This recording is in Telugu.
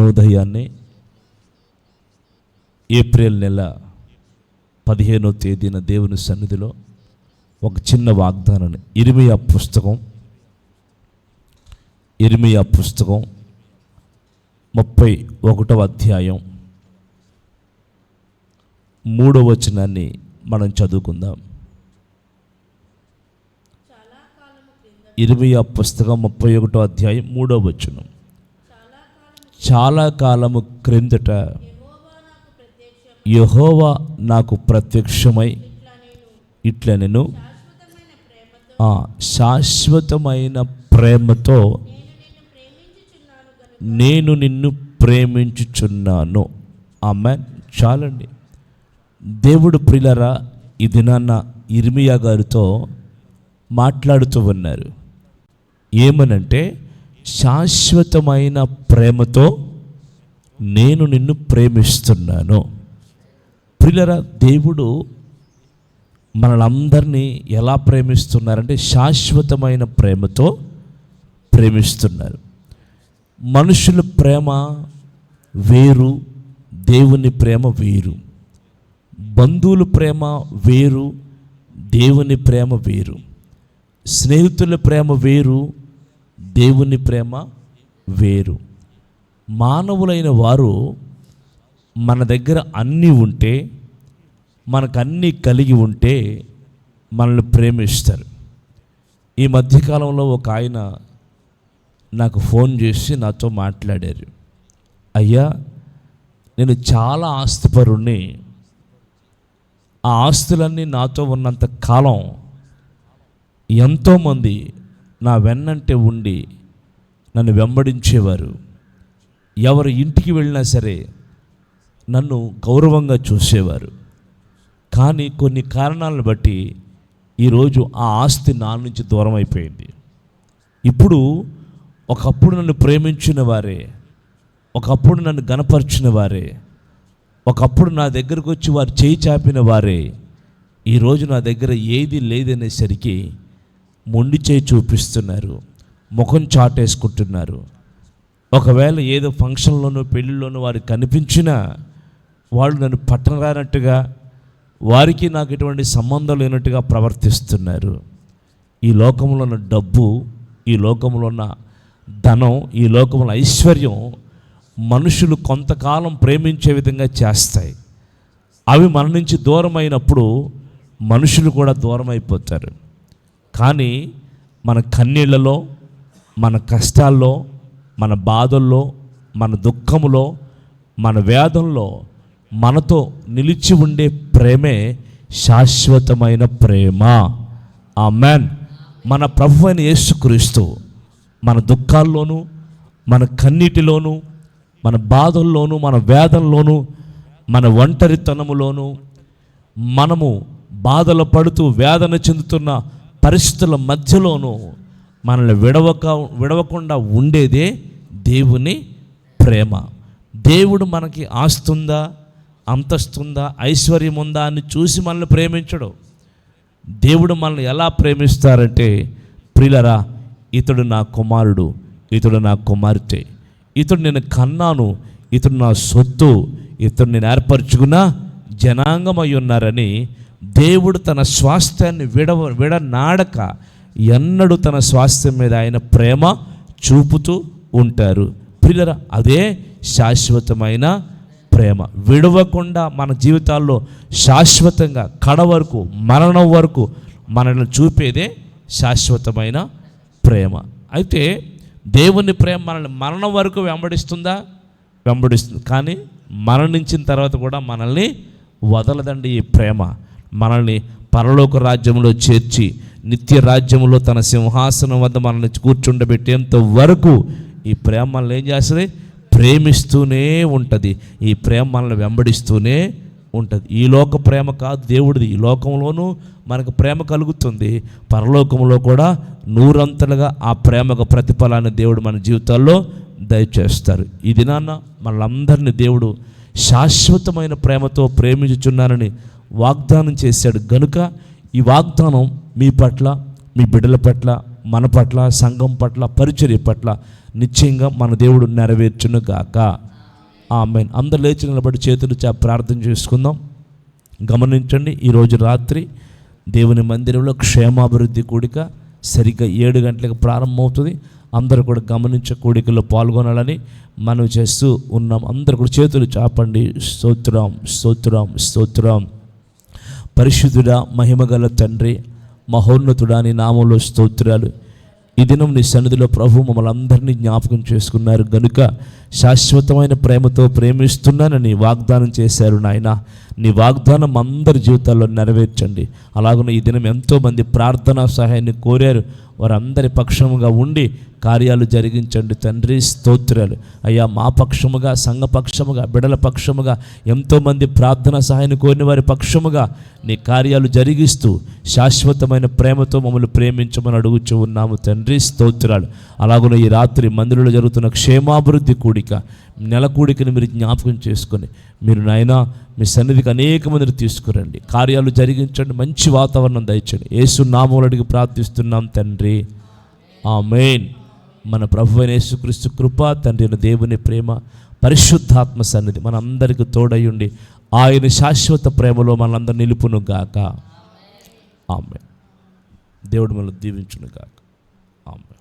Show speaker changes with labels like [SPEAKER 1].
[SPEAKER 1] జ్ఞానోదయాన్ని ఏప్రిల్ నెల 15వ తేదీన దేవుని సన్నిధిలో ఒక చిన్న వాగ్దానాన్ని ఇర్మియా పుస్తకం 31వ అధ్యాయం 3వ వచనాన్ని మనం చదువుకుందాం. ఇర్మియా పుస్తకం 31వ అధ్యాయం 3వ వచనం. చాలా కాలము క్రిందట యెహోవా నాకు ప్రత్యక్షమై ఇట్లా శాశ్వతమైన ప్రేమతో నేను నిన్ను ప్రేమించుచున్నాను. ఆమేన్. చాలండి. దేవుడు ప్రియులారా ఈ దినాన్న ఇర్మియా గారితో మాట్లాడుతూ ఉన్నారు. ఏమనంటే, శాశ్వతమైన ప్రేమతో నేను నిన్ను ప్రేమిస్తున్నాను. ప్రియులారా, దేవుడు మనలందరినీ ఎలా ప్రేమిస్తున్నారంటే శాశ్వతమైన ప్రేమతో ప్రేమిస్తున్నారు. మనుషుల ప్రేమ వేరు, దేవుని ప్రేమ వేరు. బంధువుల ప్రేమ వేరు, దేవుని ప్రేమ వేరు. స్నేహితుల ప్రేమ వేరు, దేవుని ప్రేమ వేరు. మానవులైన వారు మన దగ్గర అన్నీ ఉంటే, మనకన్నీ కలిగి ఉంటే మనల్ని ప్రేమిస్తారు. ఈ మధ్యకాలంలో ఒక ఆయన నాకు ఫోన్ చేసి నాతో మాట్లాడారు. అయ్యా, నేను చాలా ఆస్తిపరుణ్ణి, ఆ ఆస్తులన్నీ నాతో ఉన్నంత కాలం ఎంతోమంది నా వెన్నంటే ఉండి నన్ను వెంబడించేవారు. ఎవరి ఇంటికి వెళ్ళినా సరే నన్ను గౌరవంగా చూసేవారు. కానీ కొన్ని కారణాలను బట్టి ఈరోజు ఆ ఆస్తి నా నుంచి దూరం అయిపోయింది. ఇప్పుడు ఒకప్పుడు నన్ను ప్రేమించిన వారే, ఒకప్పుడు నన్ను గణపరిచిన వారే, ఒకప్పుడు నా దగ్గరకు వచ్చి వారు చేయి చాపిన వారే ఈరోజు నా దగ్గర ఏది లేదనేసరికి మొండి చేయి చూపిస్తున్నారు, ముఖం చాటేసుకుంటున్నారు. ఒకవేళ ఏదో ఫంక్షన్లోనూ పెళ్ళిలోనూ వారికి కనిపించినా వాళ్ళు నన్ను పట్టరానట్టుగా, వారికి నాకు ఎటువంటి సంబంధం లేనట్టుగా ప్రవర్తిస్తున్నారు. ఈ లోకంలో ఉన్న డబ్బు, ఈ లోకంలో ఉన్న ధనం, ఈ లోకంలో ఐశ్వర్యం మనుషులు కొంతకాలం ప్రేమించే విధంగా చేస్తాయి. అవి మన నుంచి దూరం అయినప్పుడు మనుషులు కూడా దూరం అయిపోతారు. కానీ మన కన్నీళ్లలో, మన కష్టాల్లో, మన బాధల్లో, మన దుఃఖములో, మన వేదనలో మనతో నిలిచి ఉండే ప్రేమే శాశ్వతమైన ప్రేమ. ఆమేన్. మన ప్రభువైన యేసుక్రీస్తు మన దుఃఖాల్లోనూ, మన కన్నీటిలోనూ, మన బాధల్లోనూ, మన వేదనలోనూ, మన ఒంటరితనములోనూ, మనము బాధలు పడుతూ వేదన చెందుతున్న పరిస్థితుల మధ్యలోనూ మనల్ని విడవకుండా ఉండేదే దేవుని ప్రేమ. దేవుడు మనకి ఆస్తుందా, అంతస్తుందా, ఐశ్వర్యం ఉందా అని చూసి మనల్ని ప్రేమించడు. దేవుడు మనల్ని ఎలా ప్రేమిస్తారంటే, ప్రియులరా, ఇతడు నా కుమారుడు, ఇతడు నా కుమార్తె, ఇతడు నేను కన్నాను, ఇతడు నా సొత్తు, ఇతడు నేను ఏర్పరచుకున్న జనాంగమై ఉన్నారని దేవుడు తన స్వాస్థ్యాన్ని విడనాడక ఎన్నడూ తన స్వాస్థ్యం మీద ఆయన ప్రేమ చూపుతూ ఉంటారు. ప్రియులరా, అదే శాశ్వతమైన ప్రేమ. విడవకుండా మన జీవితాల్లో శాశ్వతంగా కడ వరకు, మరణం వరకు మనల్ని చూపేదే శాశ్వతమైన ప్రేమ. అయితే దేవుని ప్రేమ మనల్ని మరణం వరకు వెంబడిస్తుందా? వెంబడిస్తుంది. కానీ మరణించిన తర్వాత కూడా మనల్ని వదలదండి. ఈ ప్రేమ మనల్ని పరలోక రాజ్యంలో చేర్చి నిత్య రాజ్యంలో తన సింహాసనం వద్ద మనల్ని కూర్చుండబెట్టేంత వరకు ఈ ప్రేమ మనల్ని ఏం చేస్తుంది? ప్రేమిస్తూనే ఉంటుంది. ఈ ప్రేమ మనల్ని వెంబడిస్తూనే ఉంటుంది. ఈ లోక ప్రేమ కాదు దేవుడిది. ఈ లోకంలోనూ మనకు ప్రేమ కలుగుతుంది, పరలోకంలో కూడా నూరంతలుగా ఆ ప్రేమకు ప్రతిఫలాన్ని దేవుడు మన జీవితాల్లో దయచేస్తారు. ఈ దినాన్న మనలందరినీ దేవుడు శాశ్వతమైన ప్రేమతో ప్రేమించుచున్నానని వాగ్దానం చేశాడు. గనుక ఈ వాగ్దానం మీ పట్ల, మీ బిడ్డల పట్ల, మన పట్ల, సంఘం పట్ల, పరిచర్య పట్ల నిశ్చయంగా మన దేవుడు నెరవేర్చును గాక. ఆమేన్. అందరు లేచి నిలబడి చేతులు ప్రార్థన చేసుకుందాం. గమనించండి, ఈరోజు రాత్రి దేవుని మందిరంలో క్షేమాభివృద్ధి కూడిక సరిగ్గా 7 గంటలకు ప్రారంభమవుతుంది. అందరూ కూడా గమనించే కూడికలో పాల్గొనాలని మనం చేస్తూ ఉన్నాం. అందరూ కూడా చేతులు చాపండి. స్తోత్రం, స్తోత్రం, స్తోత్రం. పరిశుద్ధుడా, మహిమగల తండ్రి, మహోన్నతుడా, నీ నామంలో స్తోత్రాలు. ఈ దినం నీ సన్నిధిలో ప్రభు మమ్మల్ని అందరినీ జ్ఞాపకం చేసుకున్నారు గనుక శాశ్వతమైన ప్రేమతో ప్రేమిస్తున్నానని వాగ్దానం చేశారు నాయన. నీ వాగ్దానం అందరి జీవితాల్లో నెరవేర్చండి. అలాగనే ఈ దినం ఎంతోమంది ప్రార్థనా సహాయాన్ని కోరారు, వారందరి పక్షముగా ఉండి కార్యాలు జరిగించండి తండ్రి. స్తోత్రాలు అయ్యా. మా పక్షముగా, సంఘ పక్షముగా, బిడల పక్షముగా, ఎంతోమంది ప్రార్థన సహాయాన్ని కోరిన వారి పక్షముగా నీ కార్యాలు జరిగిస్తూ శాశ్వతమైన ప్రేమతో మమ్మల్ని ప్రేమించమని అడుగుచూ ఉన్నాము తండ్రి. స్తోత్రాలు. అలాగనే ఈ రాత్రి మందిరంలో జరుగుతున్న క్షేమాభివృద్ధి కూడిక, నెల కూడికని మీరు జ్ఞాపకం చేసుకొని మీరు నాయనా మీ సన్నిధికి అనేక మందిని తీసుకురండి, కార్యాలు జరిగించండి, మంచి వాతావరణం దయచండి. యేసు నామములో అడిగి ప్రార్థిస్తున్నాం తండ్రి. ఆమేన్. మన ప్రభువైన యేసుక్రీస్తు కృప, తండ్రి అయిన దేవుని ప్రేమ, పరిశుద్ధాత్మ సన్నిధి మనందరికీ తోడయ్యుండి ఆయన శాశ్వత ప్రేమలో మనందరూ నిలుపును గాక. ఆమేన్. దేవుడు మనల్ని దీవించును గాక. ఆమేన్.